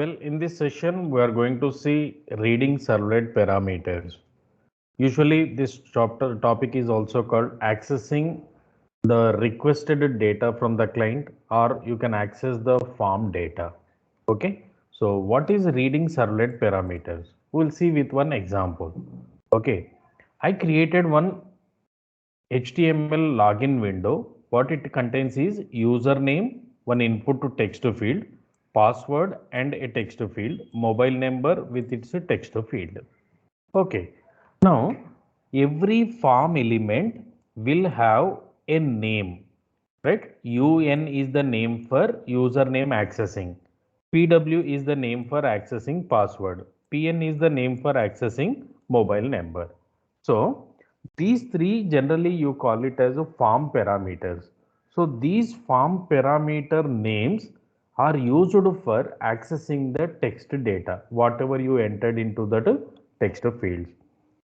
Well, in this session, we are going to see reading servlet parameters. Usually, this chapter topic is also called accessing the requested data from the client, or you can access the form data. Okay. So, what is reading servlet parameters? We'll see with one example. Okay. I created one HTML login window. What it contains is username, one input to text field, password and a text field, mobile number with its text field. Okay. Now, every form element will have a name, right? UN is the name for username accessing. PW is the name for accessing password. PN is the name for accessing mobile number. So, these three generally you call it as a form parameters. So, these form parameter names are used for accessing the text data, whatever you entered into that text fields.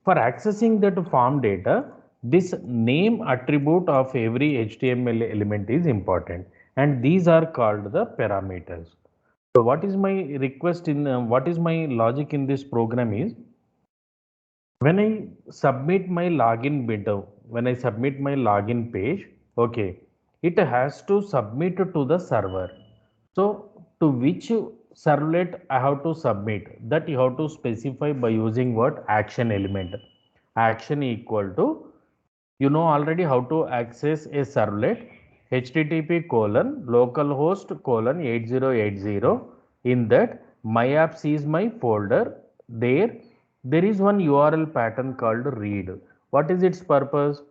For accessing that form data, this name attribute of every HTML element is important, and these are called the parameters. So what is my request in what is my logic in this program is when I submit my login window, when I submit my login page, okay, it has to submit to the server. So to which servlet I have to submit, that you have to specify by using what action element. Action equal to, you know already how to access a servlet, http colon localhost colon 8080. In that my apps is my folder. There is one URL pattern called read. What is its purpose?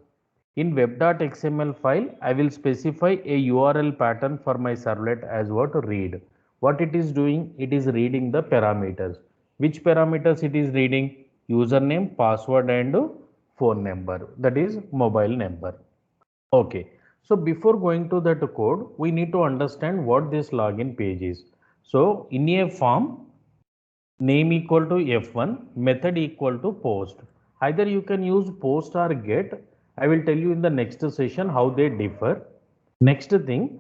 In web.xml file, I will specify a URL pattern for my servlet as what read. What it is doing? It is reading the parameters. Which parameters it is reading? Username, password and phone number, that is mobile number. Okay. So before going to that code, we need to understand what this login page is. So in a form, name equal to F1, method equal to post. Either you can use post or get. I will tell you in the next session how they differ. Next thing,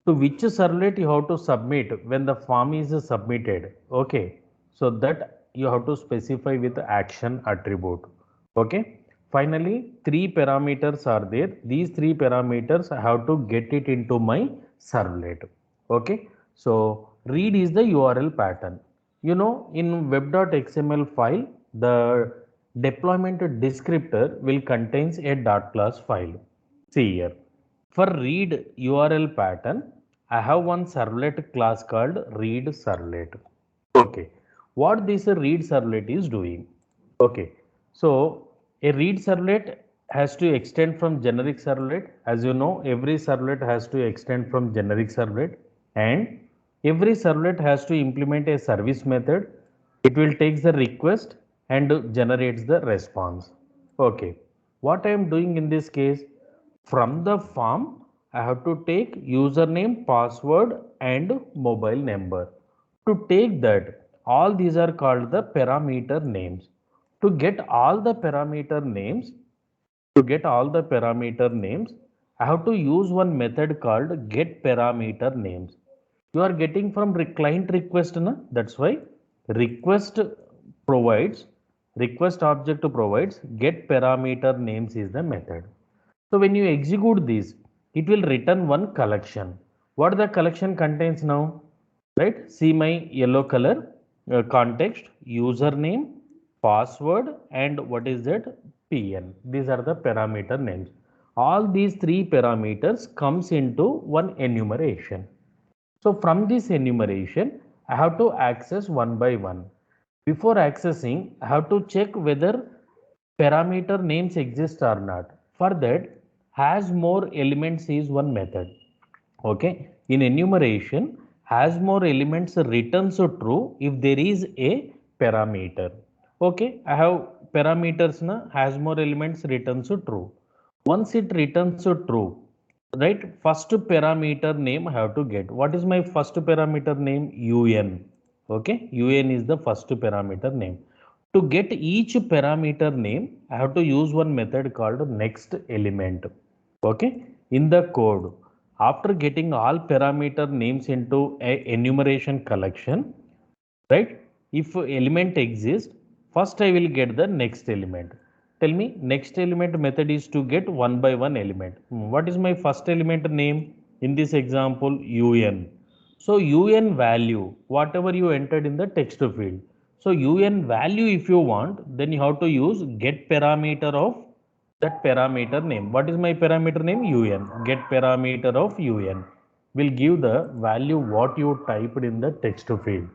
to which servlet you have to submit when the form is submitted. Okay, so that you have to specify with action attribute. Okay, finally, three parameters are there. These three parameters I have to get it into my servlet. Okay, so read is the URL pattern. You know, in web.xml file, the deployment descriptor will contains a dot class file. See here. For read URL pattern, I have one servlet class called read servlet. Okay. What this read servlet is doing? Okay. So a read servlet has to extend from generic servlet. As you know, every servlet has to extend from generic servlet, and every servlet has to implement a service method. It will take the request and generates the response. Okay. What I am doing in this case, from the form, I have to take username, password and mobile number. To take that, all these are called the parameter names. To get all the parameter names, to get all the parameter names, I have to use one method called get parameter names. You are getting from client request, na? That's why request provides, request object provides get parameter names is the method. So when you execute this, it will return one collection. What the collection contains now? Right? See my yellow color context, username, password, and what is that? PN. These are the parameter names. All these three parameters comes into one enumeration. So from this enumeration, I have to access one by one. Before accessing, I have to check whether parameter names exist or not. For that, has more elements is one method. Okay. In enumeration, has more elements returns true if there is a parameter. Okay. I have parameters na has more elements returns true. Once it returns true, right? First parameter name I have to get. What is my first parameter name? UN. Okay, UN is the first parameter name. To get each parameter name, I have to use one method called next element. Okay, in the code, after getting all parameter names into a enumeration collection, right? If element exists, first I will get the next element. Tell me, next element method is to get one by one element. What is my first element name? In this example, UN. So UN value, whatever you entered in the text field. So UN value if you want, then you have to use get parameter of that parameter name. What is my parameter name? UN. Get parameter of UN will give the value what you typed in the text field.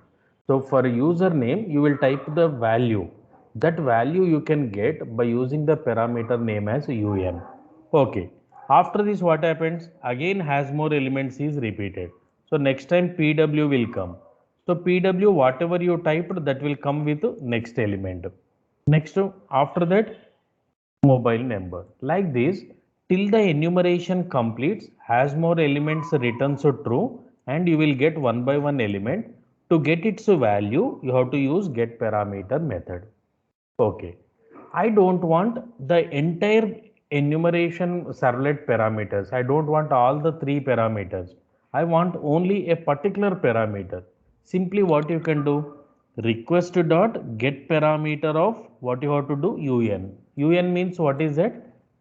So for username, you will type the value. That value you can get by using the parameter name as UN. Okay. After this, what happens? Again, has more elements is repeated. So next time PW will come. So PW, whatever you typed, that will come with next element. Next, after that, mobile number. Like this, till the enumeration completes, has more elements returns true, and you will get one by one element. To get its value, you have to use get parameter method. Okay. I don't want the entire enumeration servlet parameters. I don't want all the three parameters. I want only a particular parameter. Simply what you can do, request dot get parameter of what you have to do UN. UN means what is that?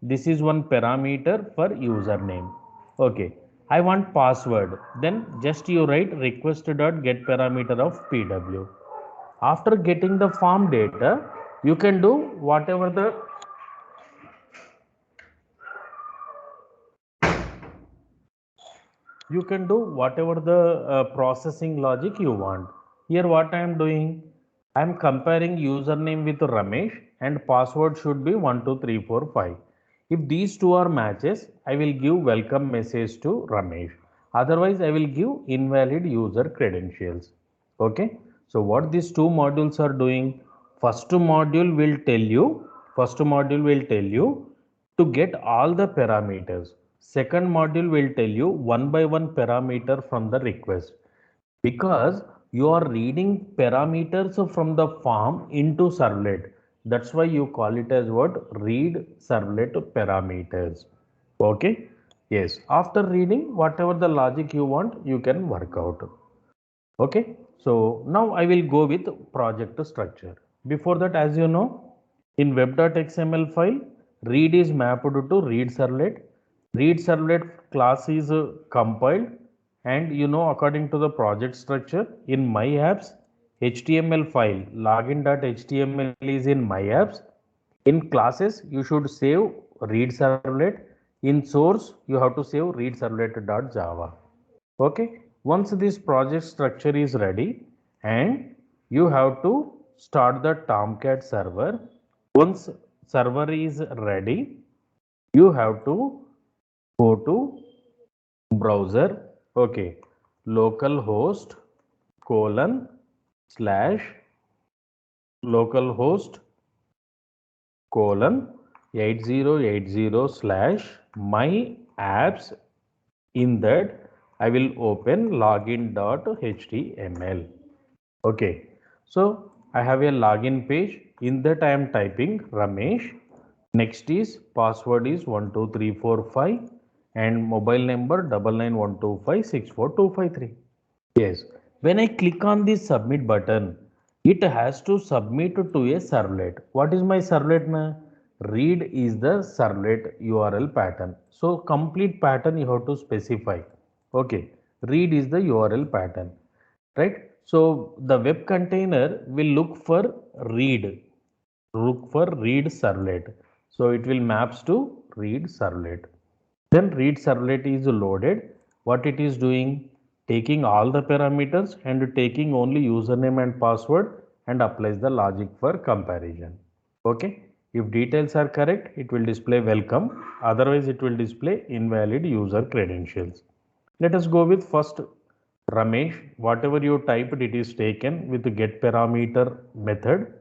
This is one parameter for username. Okay. I want password. Then just you write request dot get parameter of PW. After getting the form data, you can do whatever the processing logic you want. Here what I am doing, I am comparing username with Ramesh and password should be 12345. If these two are matches, I will give welcome message to Ramesh. Otherwise, I will give invalid user credentials. Okay. So what these two modules are doing, first module will tell you to get all the parameters. Second module will tell you one by one parameter from the request, because you are reading parameters from the form into servlet. That's why you call it as what? Read servlet parameters. Okay. Yes, after reading whatever the logic you want, you can work out. Okay. So now I will go with project structure. Before that, as you know, in web.xml file, read is mapped to read servlet. Read servlet class is compiled, and you know, according to the project structure in my apps, HTML file login.html is in my apps. In classes, you should save read servlet. In source, you have to save read servlet.java. Okay, once this project structure is ready, and you have to start the Tomcat server. Once server is ready, you have to go to browser. Okay, localhost colon slash localhost colon 8080 slash my apps. In that, I will open login.html. Okay, so I have a login page. In that, I am typing Ramesh. Next is password is 12345 and mobile number 9912564253. Yes, when I click on this submit button, it has to submit to a servlet. What is my servlet na? Read is the servlet URL pattern. So complete pattern you have to specify. Okay, read is the URL pattern, right? So the web container will look for read servlet. So it will maps to read servlet. Then read servlet is loaded. What it is doing? Taking all the parameters and taking only username and password and applies the logic for comparison. Okay. If details are correct, it will display welcome. Otherwise, it will display invalid user credentials. Let us go with first Ramesh. Whatever you typed, it is taken with get parameter method.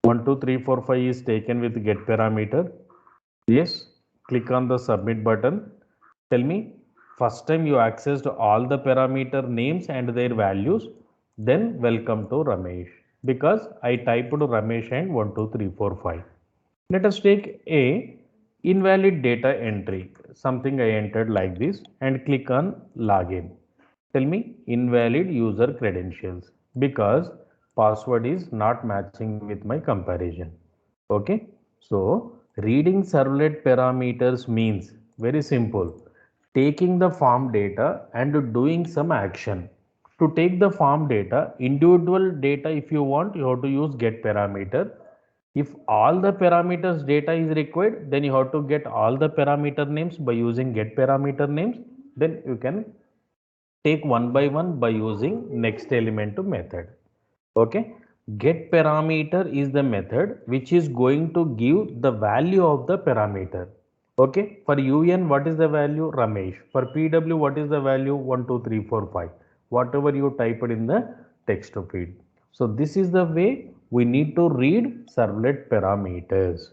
12345 is taken with get parameter. Yes, click on the submit button. Tell me, first time you accessed all the parameter names and their values, then welcome to Ramesh, because I typed Ramesh and 12345. Let us take a invalid data entry, something I entered like this, and click on login. Tell me invalid user credentials, because password is not matching with my comparison. Okay, so reading servlet parameters means very simple, taking the form data and doing some action. To take the form data, individual data, if you want, you have to use get parameter. If all the parameters data is required, then you have to get all the parameter names by using get parameter names. Then you can take one by one by using next element to method. Okay, get parameter is the method which is going to give the value of the parameter. Okay, for un what is the value? Ramesh. For pw what is the value? 1 2 3 4 5, whatever you typed in the text field. So this is the way we need to read servlet parameters.